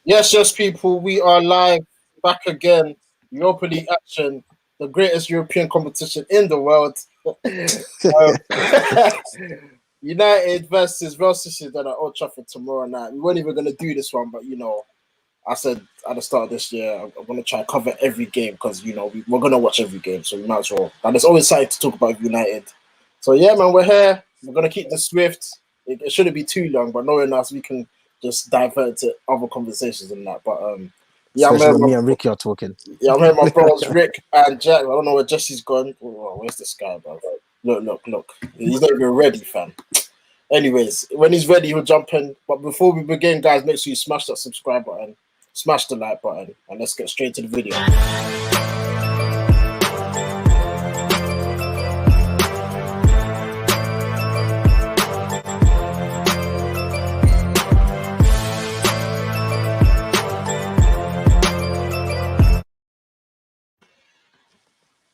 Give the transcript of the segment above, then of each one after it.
Yes, people, we are live, back again. Europa League action, the greatest European competition in the world. United versus Real Sociedad at Old Trafford tomorrow night. We weren't even going to do this one, but I said at the start of this year, I'm going to try to cover every game because we're going to watch every game, so we might as well. And there's always something to talk about United. So yeah, man, we're here. We're going to keep this swift. It shouldn't be too long, but knowing us, we can just divert to other conversations and that. But yeah, especially when me and Ricky are talking. Yeah, I'm here, my bros, Rick and Jack. I don't know where Jesse's gone. Oh, where's this guy, bro? Look. He's not even ready, fam. Anyways, when he's ready, he'll jump in. But before we begin, guys, make sure you smash that subscribe button, smash the like button, and let's get straight to the video.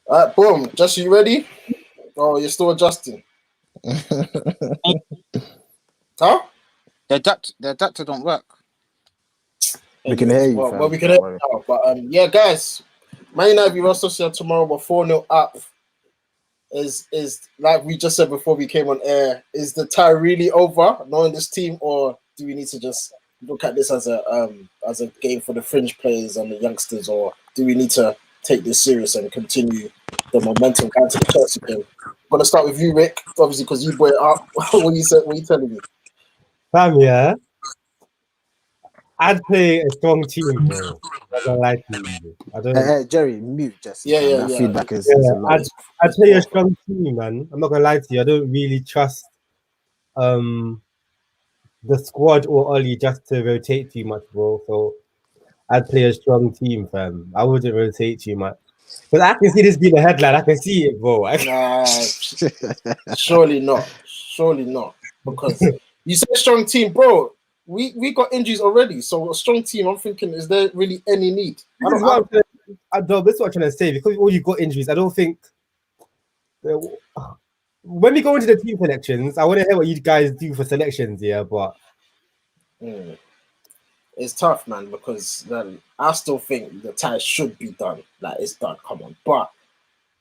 All right, boom. Jesse, you ready? Oh, you're still adjusting. Huh? The adapter don't work. We can hear you. Well, we can hear you now. But yeah, guys, Man Utd Real Sociedad tomorrow. We're 4-0 up. Is like we just said before we came on air. Is the tie really over? Knowing this team, or do we need to just look at this as a game for the fringe players and the youngsters, or do we need to take this serious and continue the momentum down to the Chelsea game? I'm gonna start with you, Rick. Obviously, because you brought it up. What are you telling me? Fam, yeah. I'd play a strong team, bro. I don't like you. I don't. Hey, Jerry, mute Jesse. Yeah. Feedback is. I'd play a strong team, man. I'm not gonna lie to you. I don't really trust the squad or Ollie just to rotate too much, bro. So I'd play a strong team, fam. I wouldn't rotate too much. But I can see this being a headline. I can see it, bro. Nah, surely not. Because you said strong team, bro. We got injuries already, so a strong team. I'm thinking, is there really any need? This is what I'm trying to say. Because all you got injuries, I don't think. When we go into the team selections, I want to hear what you guys do for selections, yeah. But it's tough, man, because then I still think the tie should be done. Like, it's done. Come on, but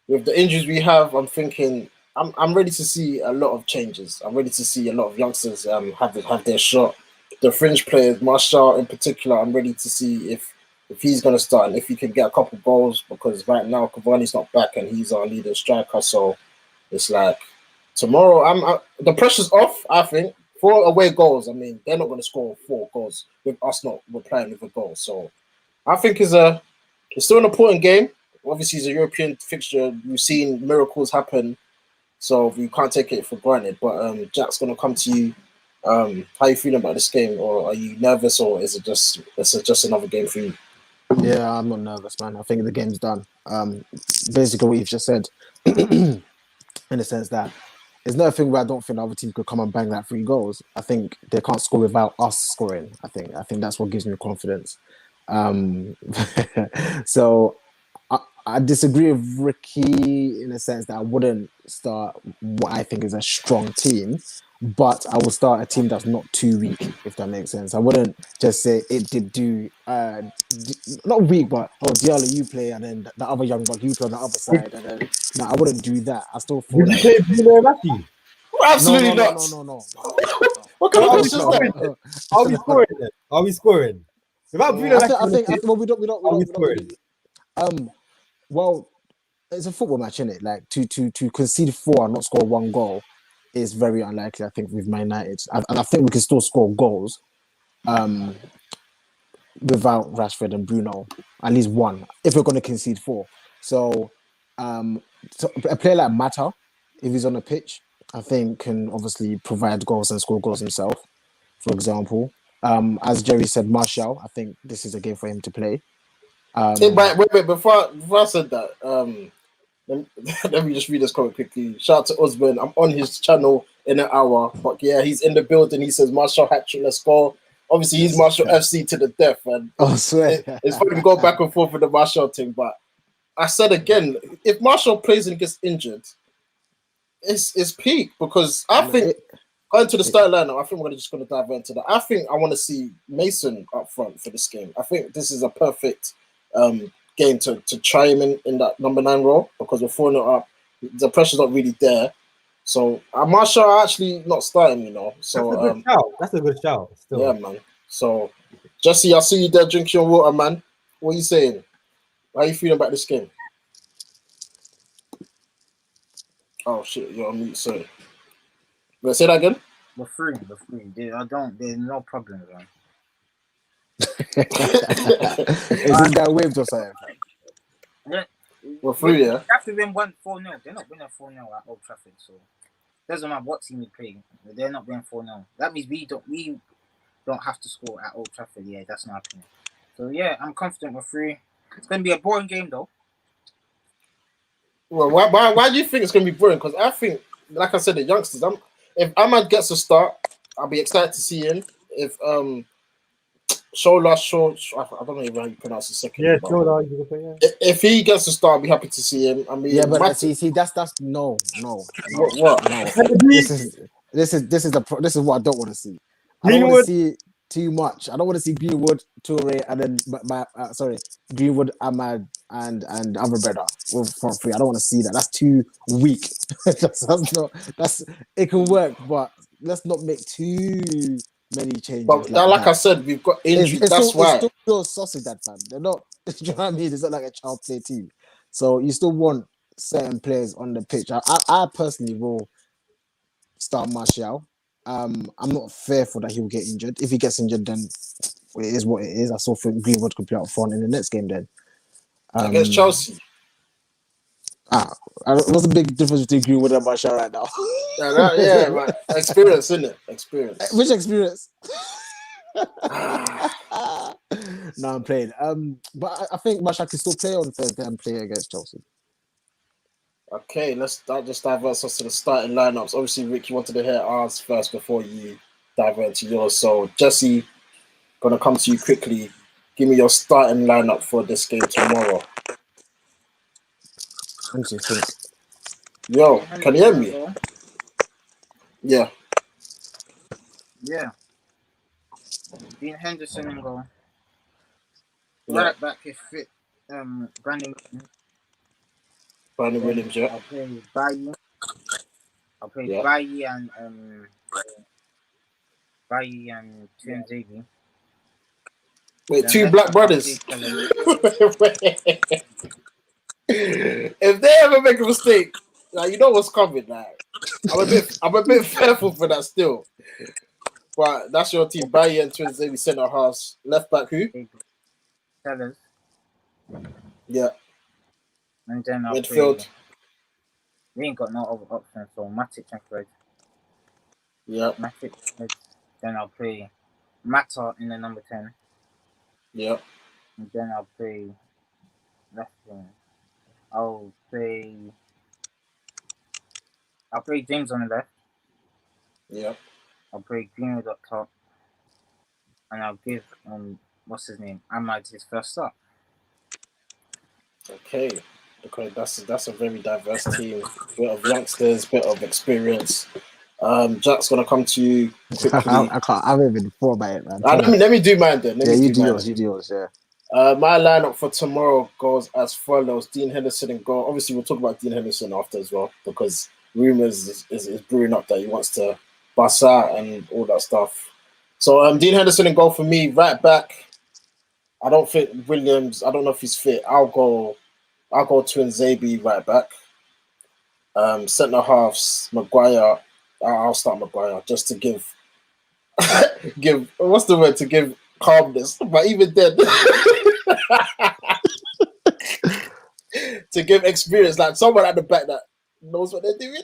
with the injuries we have, I'm thinking I'm ready to see a lot of changes. I'm ready to see a lot of youngsters have their shot. The fringe players, Martial in particular, I'm ready to see if he's going to start and if he can get a couple goals, because right now Cavani's not back and he's our leading striker. So it's like tomorrow, the pressure's off. I think 4 away goals. I mean, they're not going to score 4 goals with us not replying with a goal. So I think it's still an important game. Obviously, it's a European fixture. We've seen miracles happen, so we can't take it for granted. But Jack's going to come to you. How are you feeling about this game, or are you nervous, or is it just another game for you? Yeah, I'm not nervous, man. I think the game's done. Basically what you've just said, in the sense that there's nothing where I don't think the other team could come and bang that 3 goals. I think they can't score without us scoring. I think that's what gives me confidence. So I disagree with Ricky in the sense that I wouldn't start what I think is a strong team, but I will start a team that's not too weak, if that makes sense. I wouldn't just say it did do not weak, but Diallo, you play, and then the other young buck, you play on the other side, and then I wouldn't do that. I still feel would you play Bruno Matti? Absolutely not. No. What kind of question is that? Are we scoring then? Are we scoring? Without Bruno Matti, I think well, we don't. Well, it's a football match, isn't it? Like to concede 4 and not score 1 goal is very unlikely, I think, with Man United. And I think we can still score goals without Rashford and Bruno, at least 1, if we're going to concede 4. So a player like Mata, if he's on the pitch, I think can obviously provide goals and score goals himself, for example. As Jerry said, Martial, I think this is a game for him to play. Wait, before I said that, let me just read this comment quickly. Shout out to Osborne. I'm on his channel in an hour, but yeah, he's in the building. He says Martial hat-trick, let's go. Obviously, he's Martial FC to the death, and I swear it's funny to go back and forth with the Martial thing. But I said again, if Martial plays and gets injured, it's peak, because I think Going to the starting lineup, I think we're just going to dive into that. I think I want to see Mason up front for this game. I think this is a perfect game to try him in that number 9 role because we're 4-0 up. The pressure's not really there. So Marshall actually not starting, you know. So that's a good shout. That's a good shout. Still. Yeah, man. So Jesse, I see you there drinking your water, man. What are you saying? How are you feeling about this game? Oh shit, you're on mute. Sorry. Let's say that again. We're free. There's no problem, man. Is this guy waved or something? Yeah. We're free, yeah. They have to win 4-0. They're not winning 4-0 at Old Trafford, so doesn't matter what team we play. They're not winning 4-0. That means we don't have to score at Old Trafford. Yeah, that's not happening. So yeah, I'm confident we're free. It's gonna be a boring game though. Well, why do you think it's gonna be boring? Because I think, like I said, the youngsters. If Ahmad gets a start, I'll be excited to see him. If Shola, I don't know even how you pronounce his second name. Shola, if he gets a start, I'll be happy to see him. I mean, Yeah, but see, that's no. What? No. This is what I don't want to see. I don't want to see too much. I don't want to see Greenwood, Toure, and then Greenwood, Ahmad, and other brother for free. I don't want to see that. That's too weak. that's it can work, but let's not make too many changes. But like I said, we've got injuries. That's why. It's still Sociedad, fam. They're not. Do you know what I mean? It's not like a child play team. So you still want certain players on the pitch. I personally will start Martial. I'm not fearful that he will get injured. If he gets injured, then it is what it is. I still think Greenwood could play up front in the next game then. Against Chelsea. What's the big difference between Greenwood and Martial right now? Yeah, right. Experience, isn't it? Experience. Which experience? No, I'm playing. But I think Martial can still play on Thursday and play against Chelsea. Okay, let's just diverse us to the starting lineups. Obviously, Rick, you wanted to hear ours first before you divert to yours. So, Jesse, gonna come to you quickly. Give me your starting lineup for this game tomorrow. Yo, can you hear me? Yeah. Yeah. Dean Henderson in goal. Right back if fit. Brandon Williams, yeah. I'll play Bailly. Bailly and Twinzegi. Wait, two black brothers. If they ever make a mistake, like you know what's coming. Like I'm a bit fearful for that still. But that's your team. Bailly and Twinzegi centre halves. Left back who? Tellers. Yeah. And then midfield. We ain't got no other options, so Matic and Fred. Yeah. Matic. Then I'll play Mata in the number 10. Yeah. And then I'll play left wing. I'll play James on the left. Yeah. I'll play Greenwood up top. And I'll give what's his name? Ahmad his first start. Okay. Because that's a very diverse team. Bit of youngsters, bit of experience. Jack's gonna come to you quickly. I haven't even thought about it, man. Let me do mine then. You do yours, yeah. My lineup for tomorrow goes as follows: Dean Henderson in goal. Obviously, we'll talk about Dean Henderson after as well because rumors is brewing up that he wants to bust out and all that stuff. So Dean Henderson in goal for me. Right back, I don't think Williams. I don't know if he's fit. I'll go Twinzegi right back. Centre halves, Maguire. I'll start Maguire just to give what's the word, to give calmness, but even then to give experience, like someone at the back that knows what they're doing.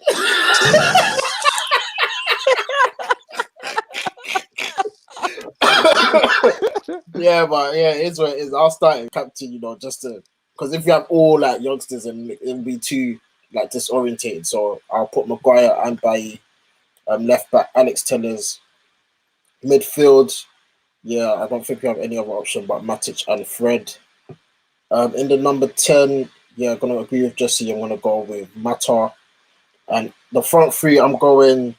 It's what it is. I'll start in captain, you know, just to, because if you have all like youngsters and it'll be too like disorientated. So I'll put Maguire and Bailly, left back Alex Tellers, midfield. Yeah, I don't think we have any other option but Matic and Fred. In the number 10, yeah, I'm gonna agree with Jesse. I'm gonna go with Mata, and the front three. I'm going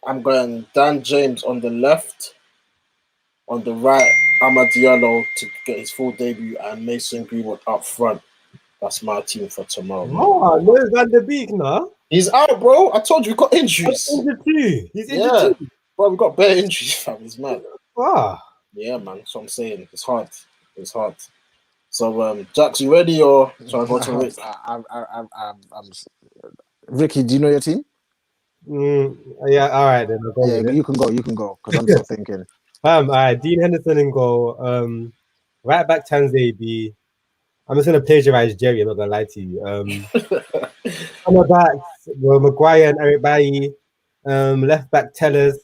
I'm going Dan James on the left. On the right, Amad Diallo to get his full debut, and Mason Greenwood up front. That's my team for tomorrow, man. Oh, no Van der Beek, no? He's out, bro. I told you we got He's injuries. injured too. He's injured Yeah, too. bro, we got bare injuries, fam. He's mad. Ah. Yeah, man. That's what I'm saying. It's hard. It's hard. So, Jax, you ready or shall I go to Rick? Ricky, do you know your team? Yeah, all right then. I'll go Yeah, with it. you can go because I'm still thinking. All right, Dean Henderson in goal. Right back Tanzania. I'm just gonna plagiarize Jerry. I'm not gonna lie to you. Corner backs were Maguire and Eric Bailly. Left back Tellers.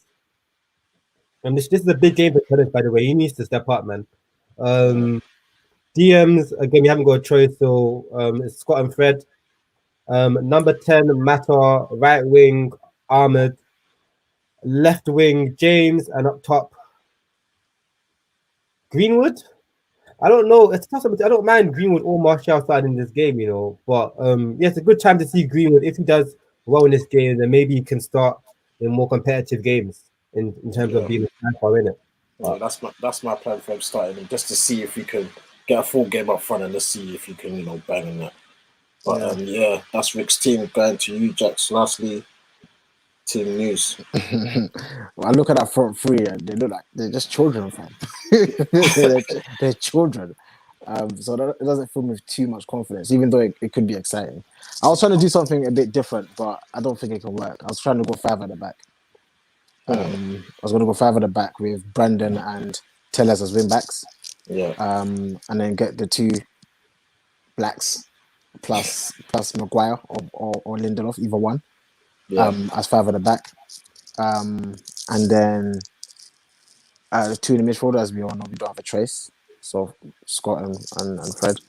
This is a big game for Tellers, by the way. He needs to step up, man. DMs again. We haven't got a choice, so it's Scott and Fred. Number 10, Mata. Right wing, Ahmed. Left wing, James, and up top, Greenwood. I don't know. It's tough. I don't mind Greenwood or Martial starting in this game, you know. But yeah, it's a good time to see Greenwood. If he does well in this game, then maybe he can start in more competitive games in terms of being a sniper in it. Yeah, that's my plan for him starting him, just to see if we can get a full game up front and let's see if you can bang on that. But yeah, that's Rick's team. Going to you, Jax. Lastly, team news. Well, I look at that front three and they look like they're just children, fam. they're children. So it doesn't fill me with too much confidence, even though it could be exciting. I was trying to do something a bit different, but I don't think it can work. I was trying to go 5 at the back. I was going to go 5 at the back with Brandon and Tellez as wing backs. Yeah. And then get the 2 blacks plus Maguire or Lindelof, either one. As 5 at the back. And then the 2 in the midfield, as we all know, we don't have a trace. So Scott and Fred.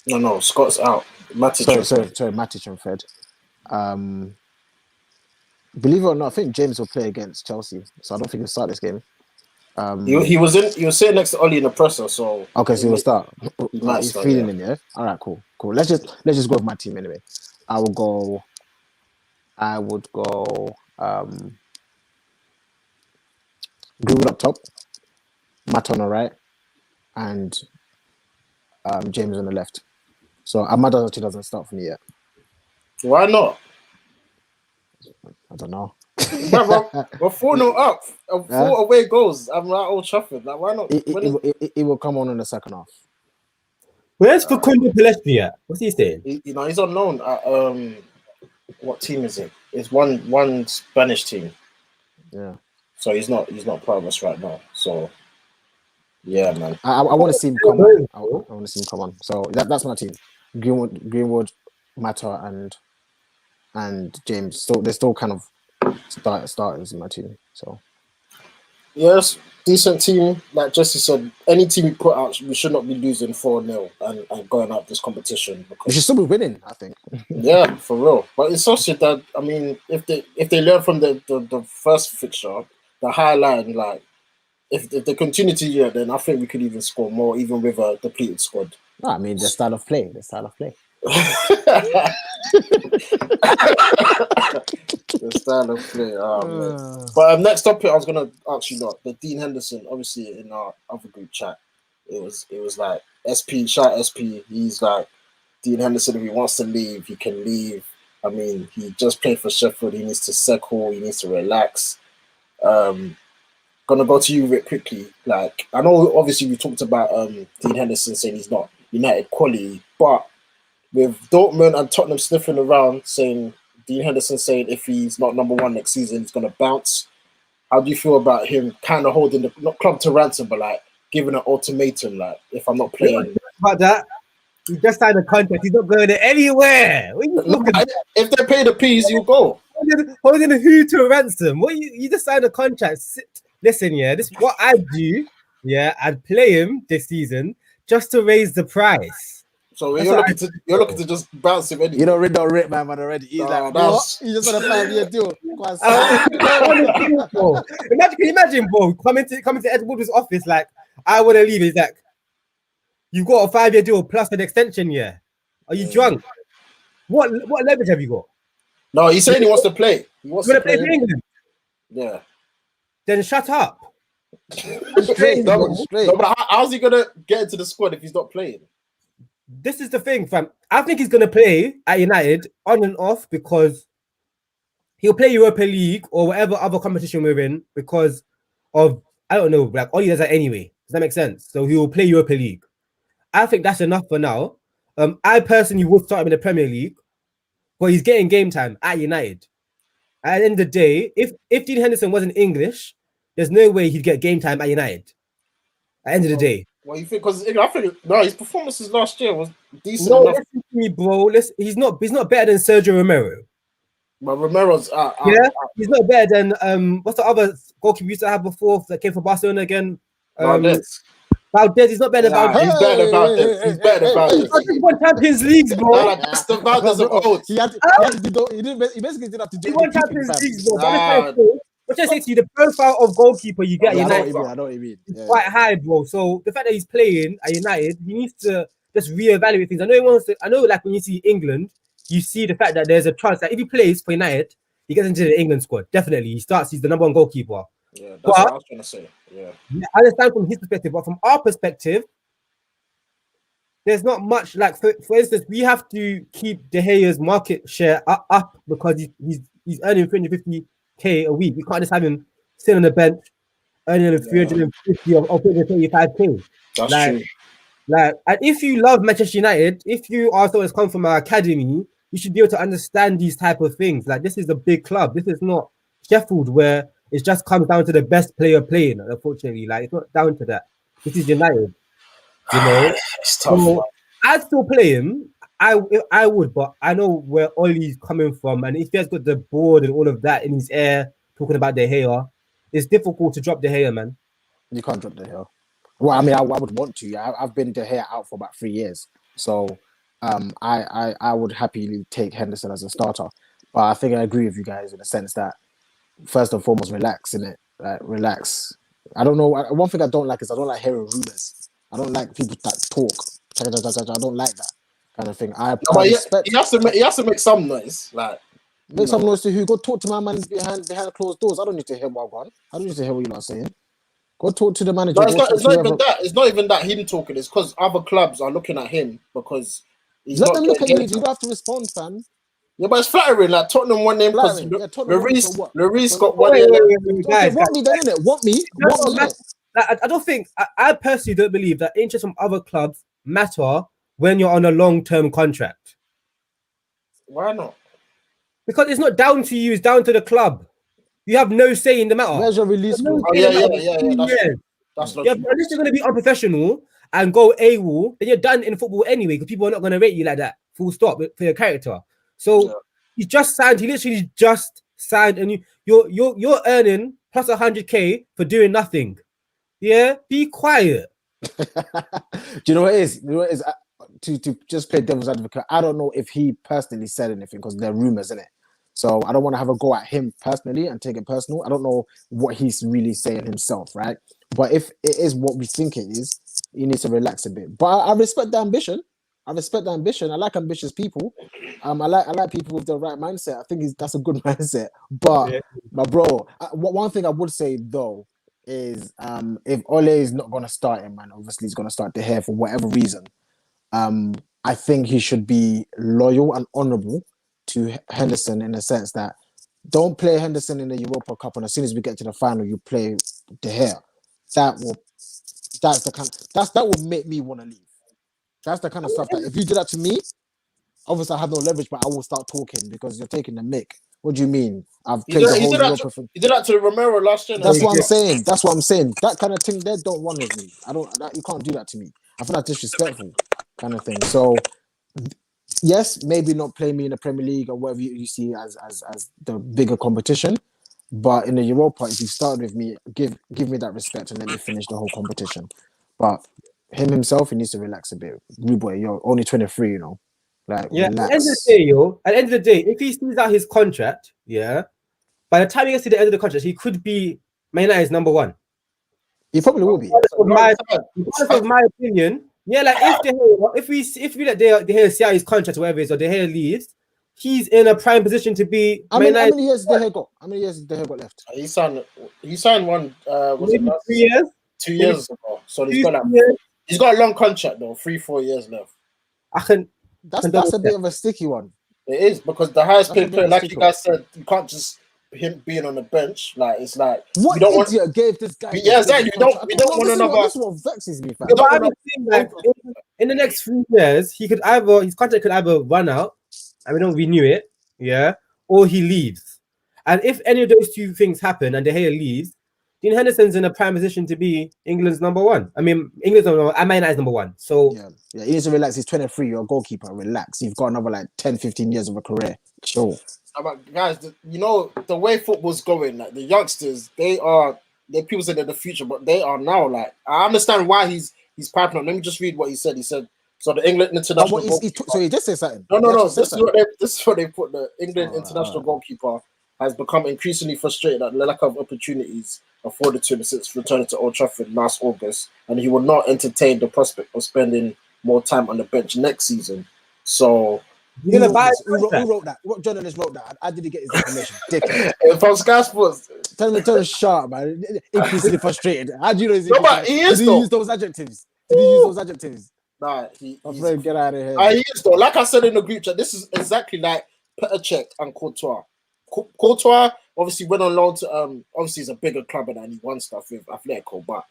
No, Scott's out. Matic Sorry, Matic and Fred. Believe it or not, I think James will play against Chelsea, so I don't think he'll start this game. He was sitting next to Ollie in the presser, so okay, so he'll start. He's start, feeling him, yeah. All right, cool. Let's just go with my team anyway. I would go. Greenwood up top, Matt on the right, and James on the left. So Amada actually doesn't start for me yet. Why not? I don't know. We're 4-0 up. 4 away goals. I'm at Old Trafford. Like, why not? It will come on in the second half. Where's Facundo Pelestri at? What's he saying? He's on loan at what team is it? It's one Spanish team. Yeah. So he's not part of us right now. So yeah, man. I want to see him come on. I want to see him come on. So that's my team. Greenwood, Mata, and James. So they're still kind of starters in my team. So yes, decent team. Like Jesse said, any team we put out, we should not be losing 4-0 and going out this competition. Because we should still be winning, I think. Yeah, for real. But in Sociedad, I mean, if they learn from the first fixture, the high line, like if they continue to do it, then I think we could even score more, even with a depleted squad. No, I mean the style of play. The style of play. Oh, but next topic, I was gonna ask you the Dean Henderson. Obviously, in our other group chat, it was like SP, shout SP. He's like Dean Henderson. If he wants to leave, he can leave. I mean, he just played for Sheffield. He needs to settle. He needs to relax. Gonna go to you, Rick, quickly. Like, I know, obviously, we talked about Dean Henderson saying he's not United quality, but with Dortmund and Tottenham sniffing around saying Dean Henderson saying if he's not number 1 next season, he's gonna bounce. How do you feel about him kind of holding the not club to ransom, but like giving an ultimatum, like if I'm not playing? About that, he just signed a contract. He's not going anywhere. If they pay the P's, you'll go. Holding who to a ransom? What you just signed a contract? Listen, yeah, this is what I do. Yeah, I'd play him this season just to raise the price. So you're looking to just bounce him anyway. You don't rip man already. He's like, what? He just on a 5-year deal. Can you imagine, bro, coming to Ed Woodward's office like, I want to leave. He's like, you've got a 5-year deal plus an extension, yeah. Are you drunk? What leverage have you got? No, he's saying he wants to play. He wants to play for England. Yeah. then shut up. Straight, No, bro, straight. no, but how's he gonna get into the squad if he's not playing? This is the thing, fam. I think he's gonna play at United on and off because he'll play Europa League or whatever other competition we're in because of I don't know, like all he does that anyway. Does that make sense? So he will play Europa League. I think that's enough for now. I personally would start him in the Premier League, but he's getting game time at United. At the end of the day, if Dean Henderson wasn't English, there's no way he'd get game time at United. At the end of the day. What you think? Because I think his performances last year was decent No, enough. listen to me, bro. He's not better than Sergio Romero. But Romero's He's not better than what's the other goalkeeper we used to have before that came from Barcelona again? Valdez, he's not better than Valdez. He's better than Valdez. He's better than Valdez. He won Champions Leagues, bro. That's the Valdez of old. He basically didn't have to do He won Champions Leagues, bro. What I say to you, the profile of goalkeeper you get at United I know what you mean. is quite high, bro. So the fact that he's playing at United, he needs to just reevaluate things. I know he wants to. I know, like when you see England, you see the fact that there's a chance that if he plays for United, he gets into the England squad. Definitely, he starts. He's the number one goalkeeper. Yeah, that's what I was trying to say. Yeah, I understand from his perspective, but from our perspective, there's not much. Like for instance, we have to keep De Gea's market share up because he's earning 350k a week. We can't just have him sit on the bench earning 350 or 335k. That's true. Like, and if you love Manchester United, if you are someone who's come from our academy, you should be able to understand these type of things. Like, this is a big club. This is not Sheffield where it just comes down to the best player playing. Unfortunately, like it's not down to that. This is United. You know, it's tough. So I'd still play him. I would, but I know where Ollie's coming from, and if he has got the board and all of that in his air, talking about De Gea, it's difficult to drop De Gea, man. You can't drop De Gea. Well, I mean, I would want to. I've been De Gea out for about 3 years, so I would happily take Henderson as a starter. But I think I agree with you guys in the sense that first and foremost, relax, innit? Like, relax. I don't know. One thing I don't like is I don't like hearing rumors. I don't like people that talk. I don't like that kind of thing. He has to make some noise. Like, make some noise to who? Go talk to my man behind closed doors. I don't need to hear what I don't need to hear what you're not saying. Go talk to the manager. No, it's not even that. It's not even that him talking. It's because other clubs are looking at him because he's Let not them look at you. getting. You don't have to respond, fam. Yeah, but it's flattering. Like Tottenham won him because Lloris got one. Guys, want me then, innit? Want me? I don't think. I personally don't believe that interest from other clubs matter when you're on a long-term contract. Why not? Because it's not down to you. It's down to the club. You have no say in the matter. Where's your release? Yeah. That's not true. Unless you're going to be unprofessional and go AWOL, then you're done in football anyway because people are not going to rate you like that. Full stop for your character. So he just signed. He literally just signed, and you're earning plus 100k for doing nothing. Yeah, be quiet. Do you know what it is? You know what it is? To just play devil's advocate, I don't know if he personally said anything because there are rumors in it. So I don't want to have a go at him personally and take it personal. I don't know what he's really saying himself, right? But if it is what we think it is, he needs to relax a bit. But I respect the ambition. I like ambitious people. I like people with the right mindset. I think that's a good mindset. But my bro, one thing I would say though is if Ole is not going to start him, man, obviously he's going to start De Gea for whatever reason. I think he should be loyal and honourable to Henderson in the sense that don't play Henderson in the Europa Cup, and as soon as we get to the final, you play De Gea. That will make me want to leave. That's the kind of stuff that if you do that to me, obviously I have no leverage, but I will start talking because you're taking the mick. What do you mean? I've played the whole Europa. He did that to Romero last year. That's what I'm saying. That kind of thing there don't run with me. You can't do that to me. I feel that's disrespectful kind of thing. So yes, maybe not play me in the Premier League or whatever you see as the bigger competition, but in the Europa, if you start with me, give me that respect and let me finish the whole competition. But him himself, he needs to relax a bit. Rude boy, you're only 23, you know. Like, relax. At the end of the day, if he sees out his contract, by the time he gets to the end of the contract, he could be Man United's number one. He probably will be. Because of my opinion, like if we let De Gea see out his contract or whatever it is, or De Gea leaves, he's in a prime position to be. How many years did De Gea got? How many years did De Gea got left? He signed one. Was Maybe it last 3 years? 2 years ago? So he's got years. he's got a long contract though, 3-4 years left. I can. That's a bit of a sticky one. It is because the highest That's a paid bit player, of a like you sticky guys said, you can't just him being on the bench. Like it's like What you don't idiot gave this guy? Yeah, exactly. We don't want another. This is what vexes me, fam. Yeah, but I'm saying like in the next 3 years, his contract could either run out and we don't renew it, yeah, or he leaves. And if any of those two things happen and De Gea leaves, Dean Henderson's in a prime position to be England's number one. I mean, England's number one, and Man United's number one. So yeah, he needs to relax. He's 23. You're a goalkeeper. Relax. You've got another like 10, 15 years of a career. Sure. But guys, you know the way football's going. Like the youngsters, they're people say they're the future, but they are now. Like I understand why he's piping up. Let me just read what he said. He said, "So the England international." So he just said something. No. This is what they put. The England international goalkeeper has become increasingly frustrated at the lack of opportunities afforded to him since returning to Old Trafford last August, and he will not entertain the prospect of spending more time on the bench next season. So. Who wrote that? What journalist wrote that? I didn't get his information. From Sky Sports. Tell him sharp, man. Increasingly frustrated. How do you know he's but he is. Did he use those adjectives? Nah, he's afraid get out of here. He is though. Like I said in the group chat, this is exactly like Petr Cech and Courtois. Courtois obviously went on loan to obviously he's a bigger club and he won stuff with Atletico, but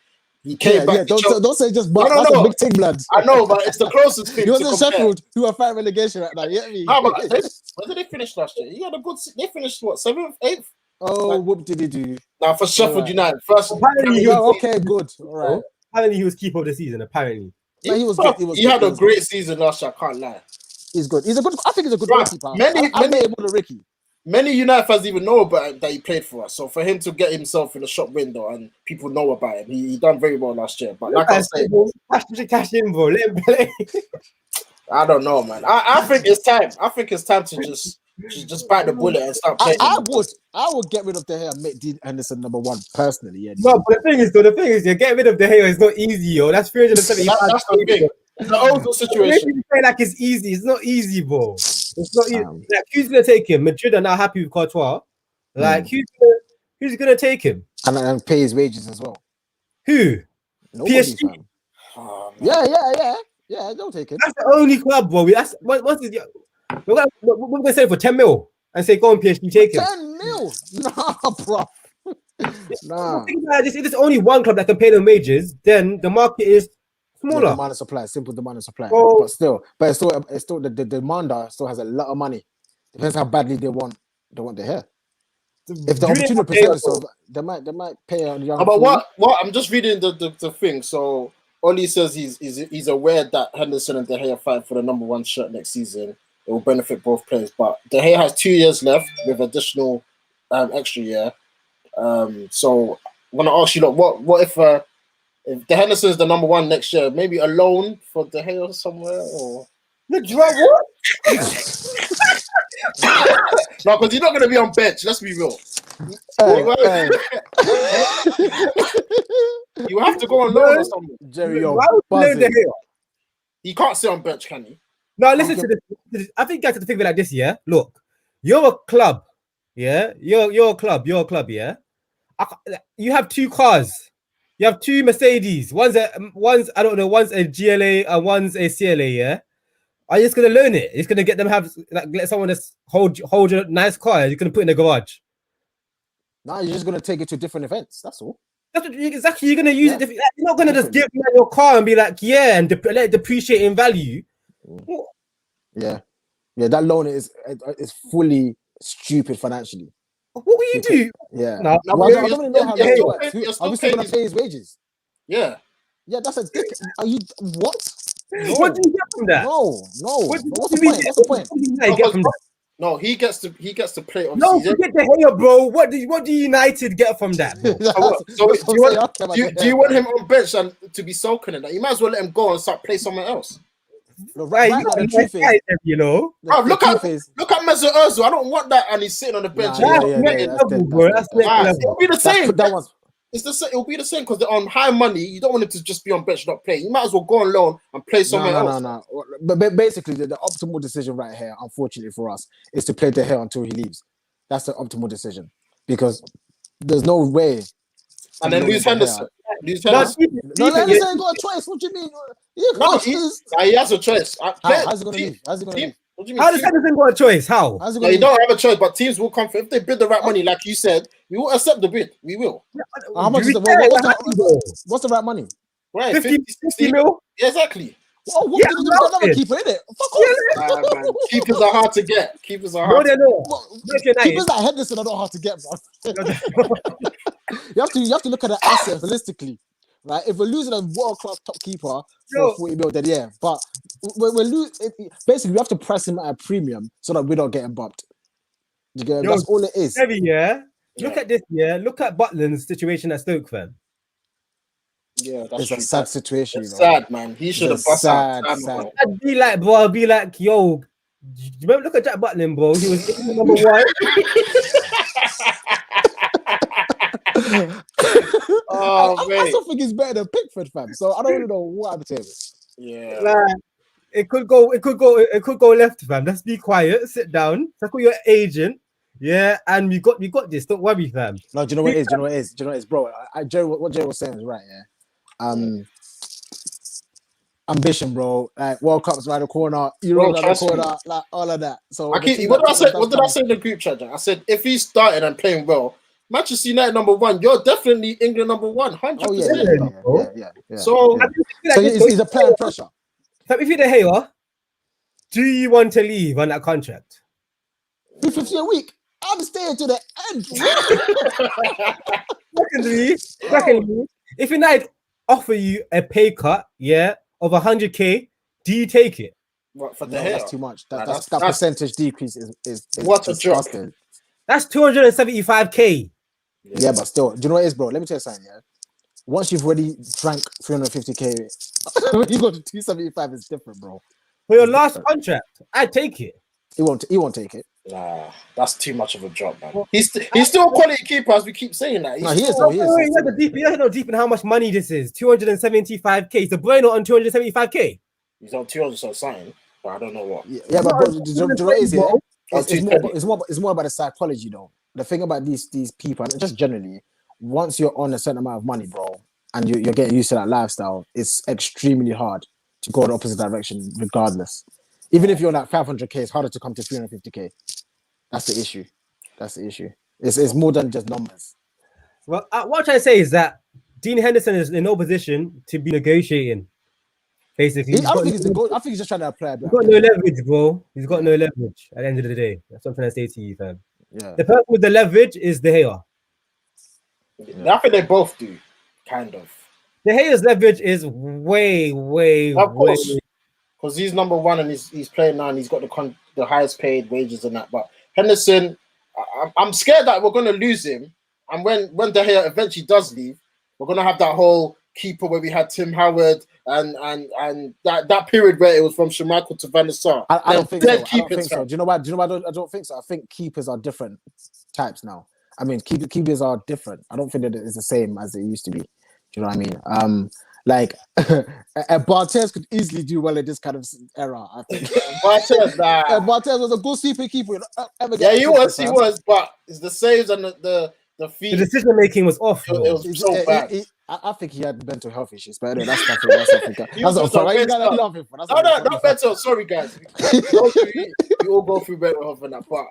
he came back. Don't say just but. No. That's a big thing, blood. I know, but it's the closest thing. He was in Sheffield, who are fighting relegation right now. You get me? How about this? Where did they finish last year? He had a good. They finished what 7th, 8th? Oh, what did he do? Now for Sheffield United, first. Okay, good. All right. Apparently, he was keeper of the season. Apparently, he was good. He had a great season last year. I can't lie. He's good. I think he's a good goalkeeper. I met him with Ricky. Many United fans even know about that he played for us. So for him to get himself in the shop window and people know about him, he done very well last year. But like I said, cash in, bro. Let him play. I don't know, man. I think it's time. I think it's time to just bite the bullet and start playing. I would get rid of De Gea and make Dean Henderson number one personally. Yeah. No, but the thing is, you get rid of De Gea. It's not easy, yo. That's 370. That's the thing. It's an old situation. You say like it's easy. It's not easy, bro. It's not easy. Like, who's gonna take him? Madrid are now happy with Courtois. Like, who's gonna take him? And pay his wages as well. Who? Nobody, PSG. Oh, yeah. Don't take it. That's the only club, bro. That's we're gonna say for 10 mil and say go on PSG, take him. 10 mil? Nah, bro. Nah. If there's only one club that can pay the wages, then the market is smaller. Demand and supply, simple demand and supply. Oh. But it's still the demander still has a lot of money. Depends how badly they want De Gea. If the opportunity presents itself, they might pay a young. But what I'm just reading the thing. So Oli says he's aware that Henderson and De Gea fight for the number one shirt next season. It will benefit both players. But De Gea has 2 years left with additional extra year. So I'm gonna ask you, what if De Henderson is the number one next year, maybe a loan for De Gea somewhere or the drop what? No, because he's not going to be on bench. Let's be real. You have to go on loan or something. Jerry, he can't sit on bench, can he? No, listen to this. I think you have to think of it like this. Yeah, look, you're a club. Yeah, you're a club. Yeah. You have 2 cars. You have 2 Mercedes. One's I don't know. One's a GLA and one's a CLA. Yeah. Are you just gonna learn it? It's gonna get them let someone just hold your nice car. You're gonna put in the garage. No, you're just gonna take it to different events. That's all. That's what, exactly. You're gonna use it. You're not gonna just give me your car and be like, and let it depreciate in value. Yeah. That loan is fully stupid financially. What will you do? Yeah. No, I don't really know how that works. Are we still gonna pay his wages? Yeah. Yeah, that's a dick. Are you what? No. What do you get from that? No. What's the point? No, he gets to play. No, forget the hair, bro. What do United get from that? Bro? Do you want him on bench and to be sulking in that? You might as well let him go and start play somewhere else. Right, you know. Look at Mesut Ozil. I don't want that, and he's sitting on the bench. It'll be the same. It's the same. It'll be the same because they're on high money. You don't want him to just be on bench, not play. You might as well go on loan and play somewhere else. No. But basically, the optimal decision right here, unfortunately for us, is to play De Gea until he leaves. That's the optimal decision because there's no way. And then lose Henderson. Lose Henderson. No, Henderson ain't got a choice. What do you mean? He has a choice. How's he gonna leave? How's he gonna leave? What do you mean? How does Henderson got a choice? How? You don't have a choice, but teams will come for if they bid the right money, like you said. We will accept the bid. We will. How much is what's the right money? Right, 50 mil? Yeah, exactly. Oh, what did you do? Another keeper, innit? Fuck off. Man. Keepers are hard to get. Keepers are No, hard. they're not. Keepers like Henderson are not hard to get, bro. you have to look at the asset holistically, right? If we're losing a world class top keeper for 40 mil, then yeah. But we're losing. Basically, we have to press him at a premium so that we don't get him bumped. That's all it is. Heavy, yeah. Look at this, yeah. Look at Butland's situation at Stoke, fam. Yeah, that's a sad situation. It's sad, man. He should have bust out. I'd be like, bro. I'd be like, yo. Do you remember? Look at Jack Butland, bro. He was number one. I still think he's better than Pickford, fam. So I don't really know what happened to him. Yeah. Like, it could go left, fam. Let's be quiet. Sit down. Talk with your agent. Yeah, and we got this. Don't worry, fam. No, do you know what it is? Bro, what Jay was saying is right, yeah. Ambition, bro. Like World Cup's right the corner, Euro right the corner, like all of that. So what did I say in the group chat, Jack? I said if he started and playing well, Manchester United number one, you're definitely England number 100%. Oh yeah. So he's a player pressure. So if you're the Gea, do you want to leave on that contract? 50 a week. I'm staying to the end. Secondly, if United offer you a pay cut, yeah, of 100k, do you take it? What for the that's too much. That percentage decrease is what a joke. That's 275k. Yeah, but still, do you know what it is, bro? Let me tell you something, yeah. Once you've already drank 350k, when you go to 275, it's different, bro. For your last contract, I'd take it. He won't take it. Nah, that's too much of a drop, man. He's still a quality keeper, as we keep saying that. He is. You know deep in how much money this is. 275k. The Bruno on 275k. He's on 200 or something, but I don't know what. Yeah, but bro, do you know what it is? Yeah? It's more about the psychology, though. The thing about these people, and just generally, once you're on a certain amount of money, bro, and you're getting used to that lifestyle, it's extremely hard to go in the opposite direction, regardless. Even if you're on that 500k, it's harder to come to 350k. That's the issue. It's more than just numbers. Well, what I'm trying to say is that Dean Henderson is in no position to be negotiating. Basically, I think he's just trying to apply. He's got no leverage, bro. He's got no leverage at the end of the day. That's what I'm trying to say to you, fam. Yeah. The person with the leverage is De Gea. I think they both do, kind of. De Gea's leverage is way. Of course. Because he's number one and he's playing now and he's got the highest paid wages and that. But Henderson, I'm scared that we're going to lose him. And when De Gea eventually does leave, we're going to have that whole keeper where we had Tim Howard and that period where it was from Schmeichel to Van der Sar. I don't think so. Do you know why? I don't think so. I think keepers are different types now. I mean, keepers are different. I don't think that it's the same as it used to be. Do you know what I mean? Like Barthez could easily do well in this kind of era. I think Barthez was a good sweeping keeper. He was, but it's the saves and the feet. The decision making was off. It was so bad. I think he had mental health issues, but anyway, that's something. Not mental. Sorry, guys. We all go through mental health and that, but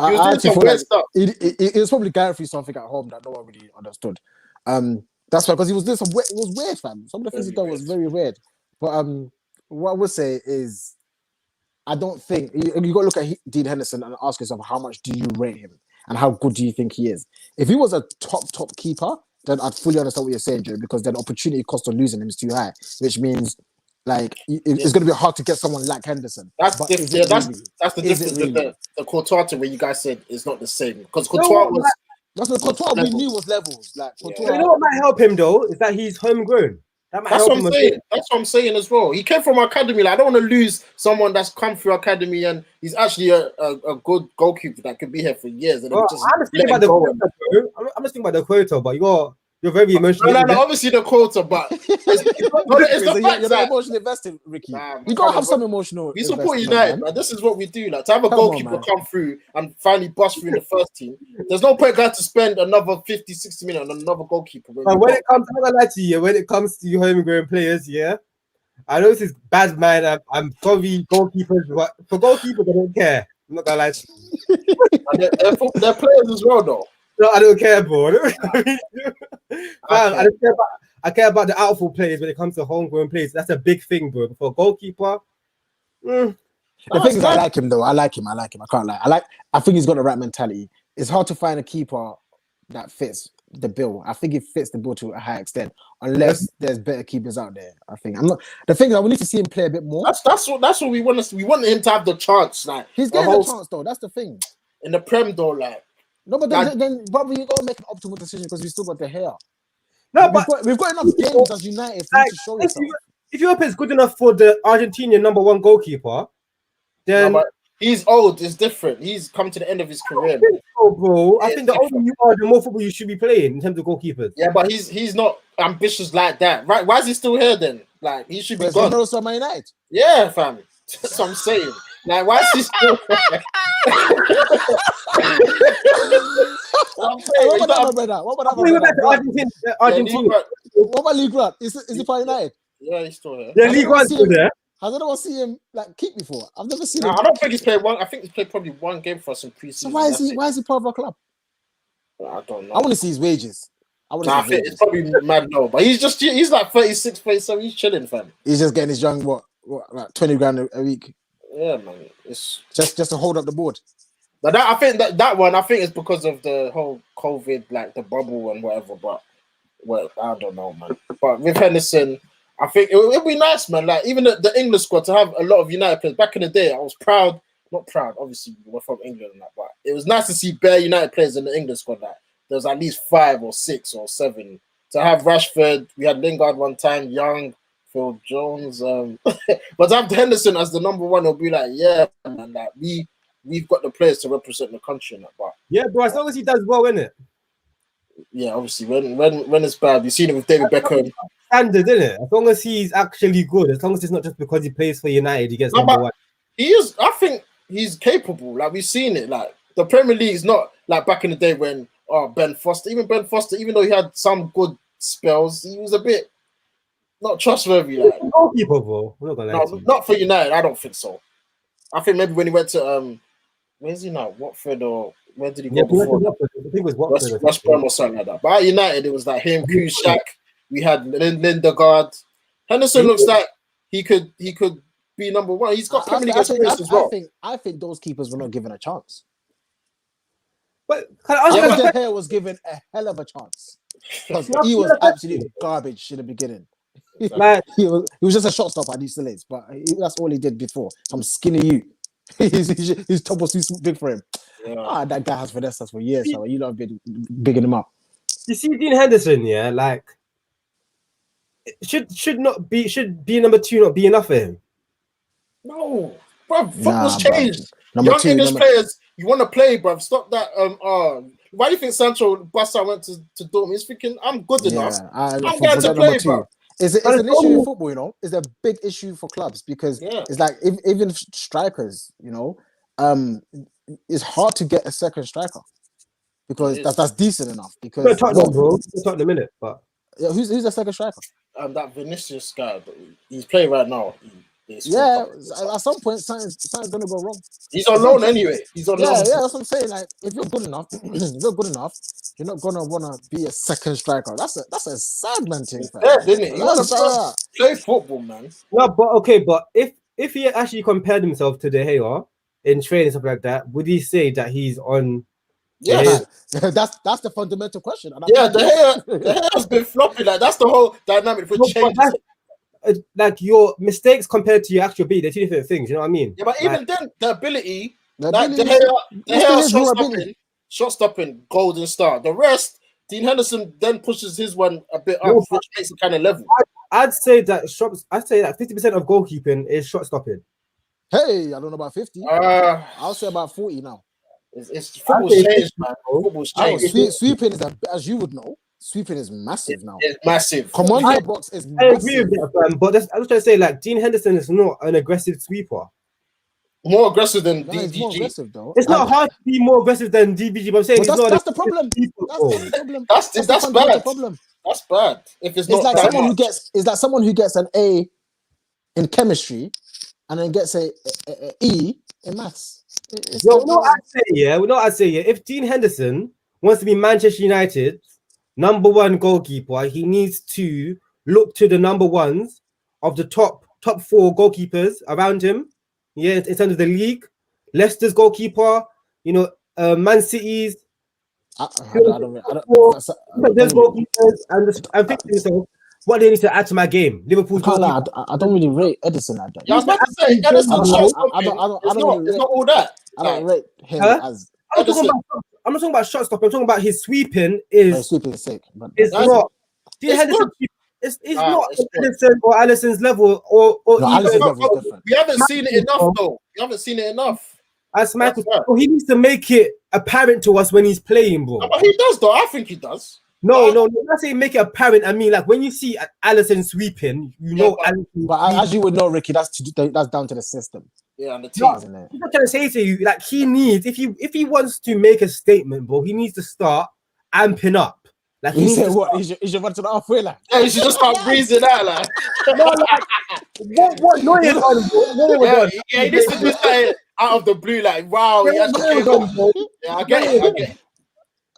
I actually feel like it was probably going through something at home that no one really understood. That's why, because he was doing it was weird, fam. Some of the things he done was very weird. But what I would say is, I don't think you got to look at Dean Henderson and ask yourself, how much do you rate him and how good do you think he is? If he was a top keeper, then I'd fully understand what you're saying, Joe, because then opportunity cost of losing him is too high, which means like it's going to be hard to get someone like Henderson. That's the difference. The Courtois where you guys said is not the same, because Courtois was. That's what Courtois we knew was levels. Like Courtois, you know what might help him though is that he's homegrown. That's what I'm saying. That's what I'm saying as well. He came from academy. Like, I don't want to lose someone that's come through academy and he's actually a good goalkeeper that could be here for years. And I'm just thinking about the quota, but You're very emotional. No, obviously the quota, but it's the fact you're not that emotionally invested, Ricky. Nah, You come gotta on, have some bro. emotional. We support investment, United, man. man. This is what we do. Like to have a Come on, goalkeeper man. come through and finally bust through in the first team. There's no point going to spend another 50, 60 million on another goalkeeper. But when it comes, I'm not gonna lie to you. When it comes to homegrown players, yeah, I know this is bad, man. I'm sorry, goalkeepers, but for goalkeepers, I don't care. I'm not gonna lie to you. they're players as well, though. No, I don't care, bro. I care about the outfield players when it comes to homegrown players. That's a big thing, bro. For a goalkeeper, The thing is, I like him though. I like him. I can't lie. I think he's got the right mentality. It's hard to find a keeper that fits the bill. I think he fits the bill to a high extent, unless there's better keepers out there. I think I'm not. The thing is, we need to see him play a bit more. That's what we want to. We want him to have the chance. Like He's getting a chance though. That's the thing. In the Prem, though, like. No, but then probably you gotta make an optimal decision because we still got the hair. No, we've got enough games as United for you to show yourself. If Europa is good enough for the Argentinian #1 goalkeeper, then he's old. It's different. He's come to the end of his career. Bro, I think the older you are, the more football you should be playing in terms of goalkeepers. Yeah, but he's not ambitious like that, right? Why is he still here then? Like he should be gone. Also Man United. Yeah, fam. That's what I'm saying. Like, why is he still here? What about that? Argentina. What about League One? Is he for United? Yeah, he's still here. Yeah, League One's still there. Has anyone seen him like keep before? I've never seen him. I don't think he's played one. I think he's played probably one game for us in preseason. So why is he part of our club? I don't know. I want to see his wages. I think it's probably mad low, but he's like 36, 37. He's chilling, fam. He's just getting his young like 20 grand a week. Yeah, man. It's just to hold up the board. But I think that one is because of the whole COVID, like the bubble and whatever. But I don't know, man. But with Henderson, I think it'd be nice, man. Like even the English squad to have a lot of United players. Back in the day, I was proud. Not proud, obviously we're from England and that, but it was nice to see bare United players in the English squad. Like there was at least 5 or 6 or 7. To have Rashford, we had Lingard one time, Young, Phil Jones. But to have Henderson as the #1, it'll be like, yeah, man. Like we've got the players to represent the country in that. But yeah, bro, as long as he does well, innit? Yeah, obviously when it's bad, you've seen it with David Beckham. Standard, isn't it? As long as he's actually good, as long as it's not just because he plays for United, he gets #1. He is. I think he's capable. Like we've seen it. Like the Premier League is not like back in the day when Ben Foster, even though he had some good spells, he was a bit not trustworthy. Like goalkeeper, bro. I'm not gonna lie to you. Not for United. I don't think so. I think maybe when he went to where's he now? Watford or where did he go before? I think it was Watford. West Brom or something like that. But at United, it was like him, Kuszczak. We had Lindegaard. Henderson looks like he could be #1. He's got Premier League experience as well. I think those keepers were not given a chance. But De Gea was given a hell of a chance because he was absolute garbage in the beginning. Man, he was just a shot stopper, and he still is. But that's all he did before. Some skinny you. his top was too big for him. Yeah. That guy has finessed us for years. So you love bigging him up. You see, Dean Henderson, yeah, like should be #2 not be enough for him? No, bro. Football's changed. Young English players, you want to play, bro. Stop that. Why do you think Sancho Bassa went to Dortmund? He's thinking, I'm good enough. I'm going to play, bro. It's an issue in football, you know. It's a big issue for clubs because it's like even strikers, you know, it's hard to get a second striker because that's decent enough. Because we'll talk in a minute, but who's the second striker? That Vinicius guy. He's playing right now. At some point, something's gonna go wrong. He's on loan anyway. He's on loan. Yeah, that's what I'm saying. Like, if you're good enough, you're not gonna wanna be a second striker. That's a sad man thing. Yeah, didn't it? You wanna play football, man. No, but if he actually compared himself to De Gea in training and stuff like that, would he say that he's on? Yes. That's the fundamental question. De Gea has been flopping. Like that's the whole dynamic for change. Like your mistakes compared to your actual ability, they're 2 different things. You know what I mean? Yeah, but even then, the ability, like De Gea shot stopping, golden star. The rest, Dean Henderson then pushes his one a bit up, which makes it kind of level. I'd say that 50% of goalkeeping is shot stopping. Hey, I don't know about 50. I'll say about 40 now. It's football's changed, man. Football's changed. Sweeping is as you would know. sweeping is massive now. It's massive. Come on, I- your box is I agree massive. with that, fam. But I was trying to say, like, Dean Henderson is not an aggressive sweeper. More aggressive than No, it's more DDG. aggressive though. It's not hard to be more aggressive than DBG, but I'm saying But it's not. that's the problem. Sweeper, That's bro. the problem. That's the bad. fundamental problem. That's bad. If it's not It's like that someone who much. gets. It's like someone who gets an A in chemistry, and then gets a E in maths. It's Yo, like, you know what I say? Yeah, you know what I say? Yeah, if Dean Henderson wants to be Manchester United number one goalkeeper, he needs to look to the number ones of the top four goalkeepers around him. Yeah, in terms of the league, Leicester's goalkeeper, you know, Man City's. I don't There's goalkeepers, and I'm thinking to myself, what they need to add to my game. Liverpool's goalkeeper. I don't really rate Edison like that. Yeah, I was about to say, Edison's I shot don't stopping. really It's not all that. I don't rate him Huh? as I'm not talking about shot stopping. I'm talking about his sweeping is sweeping sake. But it's That's- not. Dean it's Henderson, good. it's Ah, not it's good. Alisson or Alisson's level or No, even Alisson's level is different. We haven't seen it enough, though. We haven't seen it enough. as Michael. That's right. So he needs to make it apparent to us when he's playing, bro. No, but he does, though. I think he does. No. Not saying make it apparent. I mean, like when you see Alisson sweeping, you know. But as you would know, Ricky, that's down to the system, Yeah, and the team. isn't it? I'm not trying to say to you, like he needs if he wants to make a statement, bro, he needs to start amping up. Like he You needs say to what? He should run to the halfway line. Yeah, you should just start breezing out, like. what Neuer done, bro? Neuer Yeah, done. he needs to do something out of the blue, like, wow, he actually Neuer came done, up. bro. Yeah, I get it.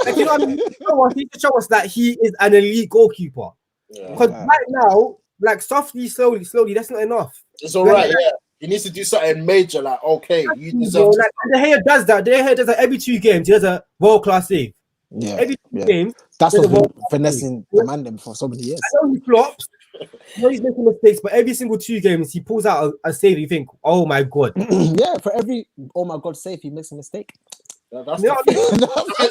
Like, you know what I mean? He needs to show us that he is an elite goalkeeper. Yeah. Because right now, like softly, slowly, that's not enough. It's all right, yeah. He needs to do something major, like, okay, you Bro, deserve to. like, De Gea does that. De Gea does that every 2 games. He does a world-class save. Yeah, Every 2 games. that's there's what's a been world-class finessing the man for so many years. I know he flops. I know he's making mistakes, but every single 2 games he pulls out a save. You think, oh my god. Yeah, for every my god save, he makes a mistake. That's You know the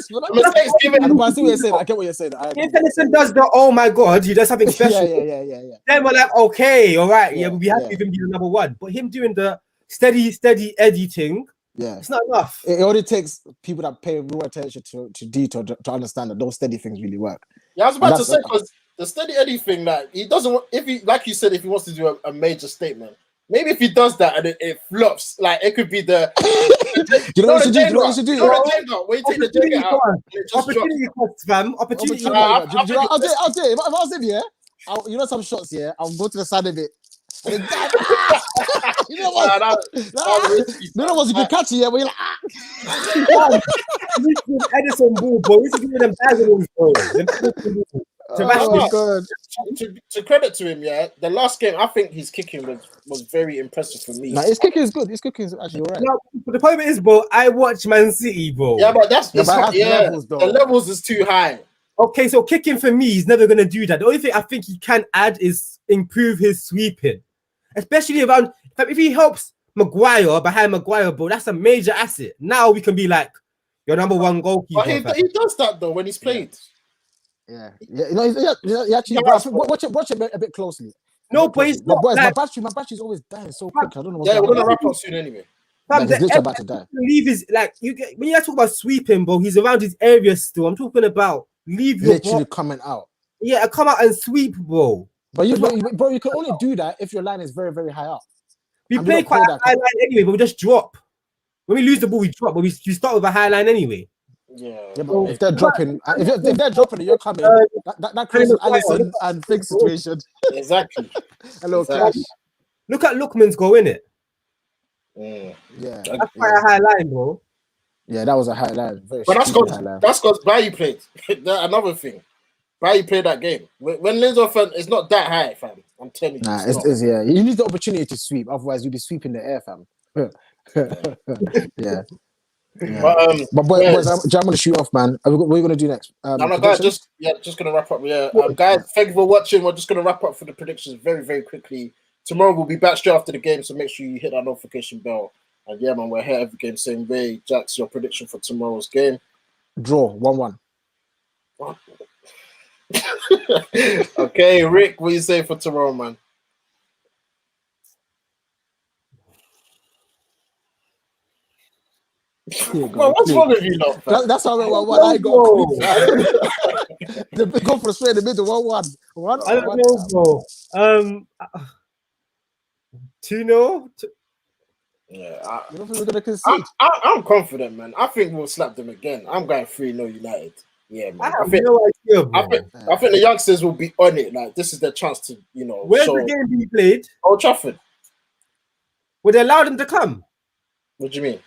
what I mean? mistakes given. I see what you're saying. I get what you're saying. If Henderson does the oh my god, he does something special. Yeah. Then we're like, okay, all right, yeah, we'll be happy yeah. with him being the number one. But him doing the steady Eddie thing, Yeah. it's not enough. It only takes people that pay real attention to detail to understand that those steady things really work. Yeah, I was about And to say, because the steady Eddie thing, like, he doesn't want, if he, like you said, if he wants to do a major statement, maybe if he does that and it flops, like, it could be the. You know what you should do? You know the Jenga, where you take the Jenga out and it just drops. Opportunity cost, fam. Opportunity. I I'll think do it. If I was him, yeah, you know some shots, yeah, I'll go to the side of it. And then, you know what? You can catch it, yeah, but you're like, Edison ball, bro. We should give them bags, bro. oh my god. To credit to him, yeah, the last game, I think his kicking was very impressive for me. Nah, his kicking is good. His kicking is actually alright. No, but the problem is, bro, I watch Man City, bro. Yeah, but that's levels, though. the levels is too high. Okay, so kicking for me, he's never gonna do that. The only thing I think he can add is improve his sweeping, especially around. If he helps Maguire behind Maguire, bro, that's a major asset. Now we can be like your number one goalkeeper. But he does that though when he's played. Yeah. You know, he actually. Watch it a bit closely. No, but he's not. Boys, Like, my battery's always dying so quick. I don't know what's Yeah, we're going gonna on. wrap up soon anyway. fam, Like, he's the literally about to die. leave his like you get when you guys talk about sweeping, bro. He's around his area still. I'm talking about leave your Literally ball. coming out. Yeah, come out and sweep, bro. But you can only do that if your line is very, very high up. We And play don't quite a that. high line anyway, but we just drop. When we lose the ball, we drop, but we start with a high line anyway. Yeah. But if they're dropping, if they're dropping and you're coming, that creates Alisson and Fig situation. Exactly. Hello, Exactly. Clash. Look at Lookman's goal, innit? Mm. Yeah, That's quite a high line, bro. yeah, that was a high line. Very But stupid high line. that's because Bailly played. Another thing. Bailly played that game. When Lindelof, it's not that high, fam. I'm telling you. Nah, it's not. it's yeah. You need the opportunity to sweep, otherwise you'll be sweeping the air, fam. Yeah. But boys, I'm gonna shoot off, man. What are you gonna do next? No, guys, just gonna wrap up. Yeah, guys, thank you for watching. We're just gonna wrap up for the predictions very, very quickly. Tomorrow we'll be back straight after the game, so make sure you hit that notification bell. And yeah, man, we're here every game same way. Jax, your prediction for tomorrow's game? Draw 1-1. Okay, Rick, what do you say for tomorrow, man? Yeah, Well, what's clean. wrong with you, lot, fam? That's how I got Bro, clean. The go for straight in the middle. 1-1. I don't know, bro. 2-0. Yeah, You don't think we're gonna concede? I'm confident, man. I think we'll slap them again. I'm going 3-0 United. Yeah, I man. have no idea, I bro. think I think the youngsters will be on it. Like this is their chance to, Where's show the game being played? Old Trafford. Would they allow them to come? What do you mean?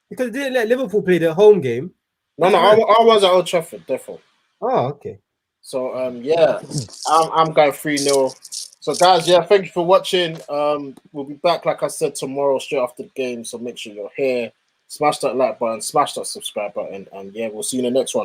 Because they didn't let Liverpool play their home game. No, our ones are Old Trafford, therefore. Oh, okay. So yeah, I'm going 3-0. So guys, yeah, thank you for watching. We'll be back, like I said, tomorrow straight after the game. So make sure you're here. Smash that like button, smash that subscribe button, and yeah, we'll see you in the next one.